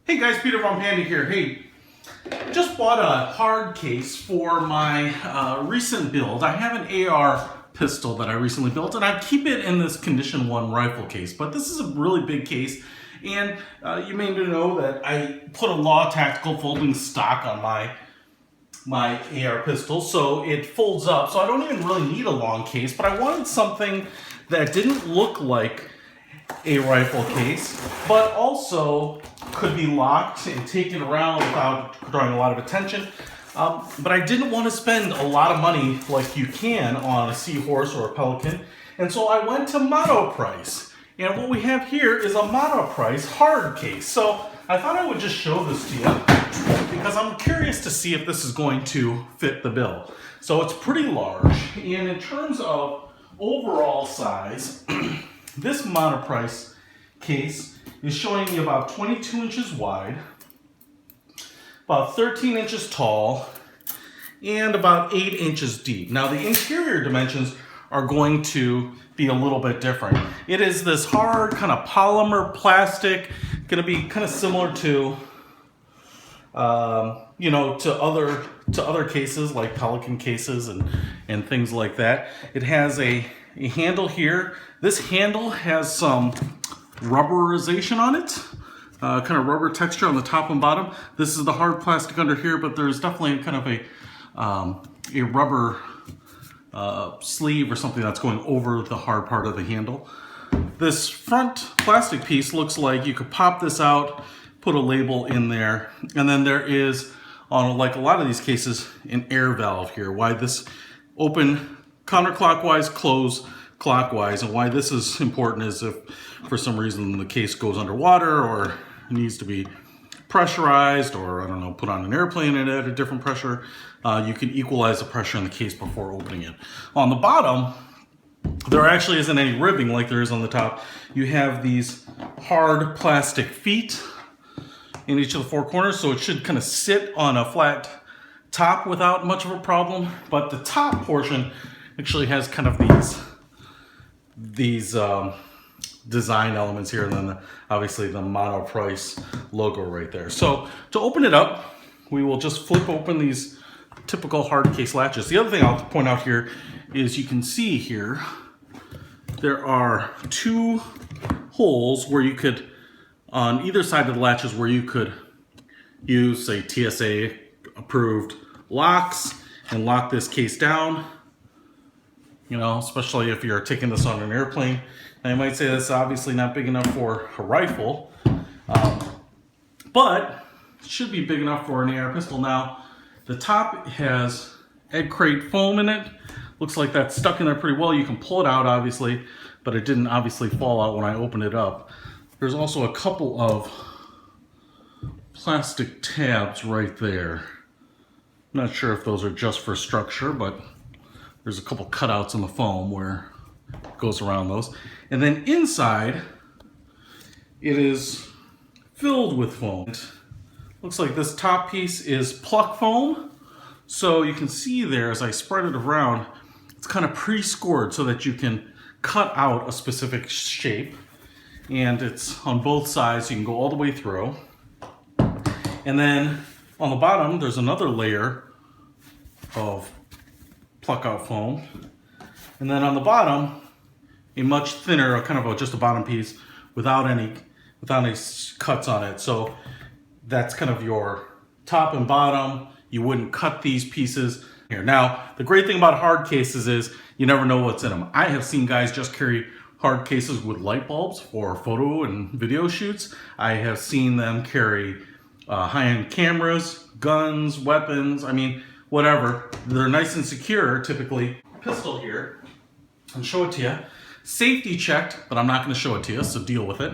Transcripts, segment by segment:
Hey guys, Peter from Panda here. Hey, just bought a hard case for my recent build. I have an AR pistol that I recently built, and I keep it in this Condition 1 rifle case, but this is a really big case, and you may know that I put a Law Tactical folding stock on my AR pistol, so it folds up, so I don't even really need a long case, but I wanted something that didn't look like a rifle case, but also could be locked and taken around without drawing a lot of attention. But I didn't want to spend a lot of money like you can on a seahorse or a pelican, and so I went to Monoprice. And what we have here is a Monoprice hard case. So I thought I would just show this to you because I'm curious to see if this is going to fit the bill. So it's pretty large, and in terms of overall size, this Monoprice case is showing me about 22 inches wide, about 13 inches tall, and about 8 inches deep. Now the interior dimensions are going to be a little bit different. It is this hard kind of polymer plastic, going to be kind of similar to, to other cases like Pelican cases and things like that. It has a handle here. This handle has some rubberization on it, kind of rubber texture on the top and bottom. This is the hard plastic under here, but there's definitely kind of a rubber sleeve or something that's going over the hard part of the handle. This front plastic piece looks like you could pop this out, put a label in there, and then there is, on like a lot of these cases, an air valve here. Why this open counterclockwise, close clockwise, and why this is important is if for some reason the case goes underwater or needs to be pressurized, or I don't know, put on an airplane and at a different pressure, you can equalize the pressure in the case before opening it. On the bottom, there actually isn't any ribbing like there is on the top. You have these hard plastic feet in each of the four corners, so it should kind of sit on a flat top without much of a problem. But the top portion actually has kind of these design elements here, and then obviously the Monoprice logo right there. So to open it up, we will just flip open these typical hard case latches. The other thing I'll point out here is you can see here there are two holes where you could, on either side of the latches, where you could use, say, TSA approved locks and lock this case down. You know, especially if you're taking this on an airplane. Now you might say that's obviously not big enough for a rifle, but it should be big enough for an AR pistol. Now, the top has egg crate foam in it. Looks like that's stuck in there pretty well. You can pull it out, obviously, but it didn't obviously fall out when I opened it up. There's also a couple of plastic tabs right there. I'm not sure if those are just for structure, but there's a couple cutouts in the foam where it goes around those. And then inside, it is filled with foam. It looks like this top piece is pluck foam. So you can see there, as I spread it around, it's kind of pre-scored so that you can cut out a specific shape. And it's on both sides, you can go all the way through. And then on the bottom, there's another layer of pluck out foam, and then on the bottom a much thinner, kind of just a bottom piece without any cuts on it. So that's kind of your top and bottom. You wouldn't cut these pieces here. Now the great thing about hard cases is you never know what's in them. I have seen guys just carry hard cases with light bulbs for photo and video shoots. I have seen them carry high-end cameras, guns, weapons, I mean, whatever. They're nice and secure, typically. Pistol here, I'll show it to you. Safety checked, but I'm not going to show it to you, so deal with it.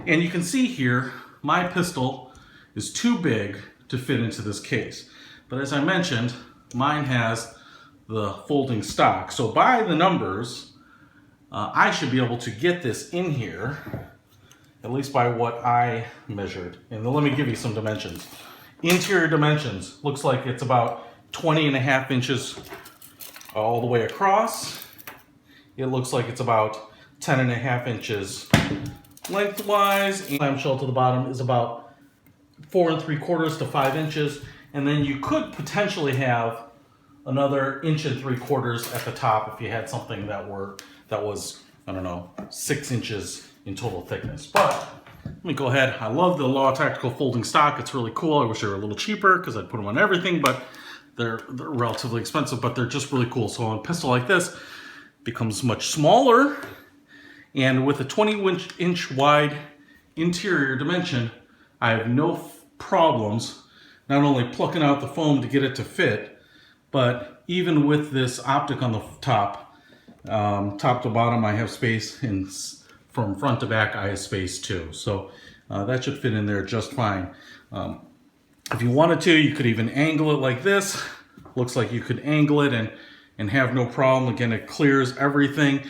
And you can see here, my pistol is too big to fit into this case. But as I mentioned, mine has the folding stock. So by the numbers, I should be able to get this in here, at least by what I measured. And then let me give you some dimensions. Interior dimensions, looks like it's about 20.5 inches all the way across. It looks like it's about 10.5 inches lengthwise. And clamshell to the bottom is about 4 3/4 to 5 inches, and then you could potentially have another 1 3/4 at the top if you had something that was, I don't know, 6 inches in total thickness. But let me go ahead. I love the Law Tactical folding stock. It's really cool. I wish they were a little cheaper because I'd put them on everything, but they're relatively expensive, but they're just really cool. So on a pistol like this, it becomes much smaller, and with a 20-inch wide interior dimension, I have no problems not only plucking out the foam to get it to fit, but even with this optic on the top, top to bottom, I have space, and from front to back, I have space too. So that should fit in there just fine. If you wanted to, you could even angle it like this. Looks like you could angle it and have no problem. Again, it clears everything.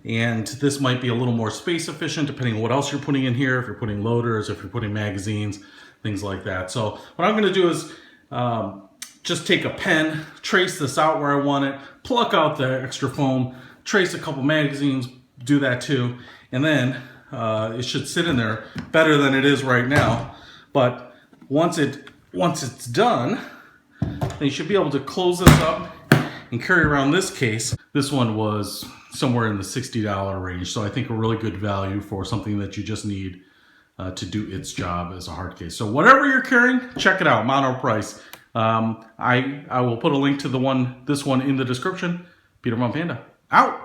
And this might be a little more space efficient depending on what else you're putting in here. If you're putting loaders, if you're putting magazines, things like that. So what I'm gonna do is just take a pen, trace this out where I want it, pluck out the extra foam, trace a couple magazines, do that too. And then it should sit in there better than it is right now. But once it's done, then you should be able to close this up and carry around this case. This one was somewhere in the $60 range, so I think a really good value for something that you just need to do its job as a hard case. So whatever you're carrying, check it out, Monoprice. I will put a link to this one in the description. Peter von Panda, out!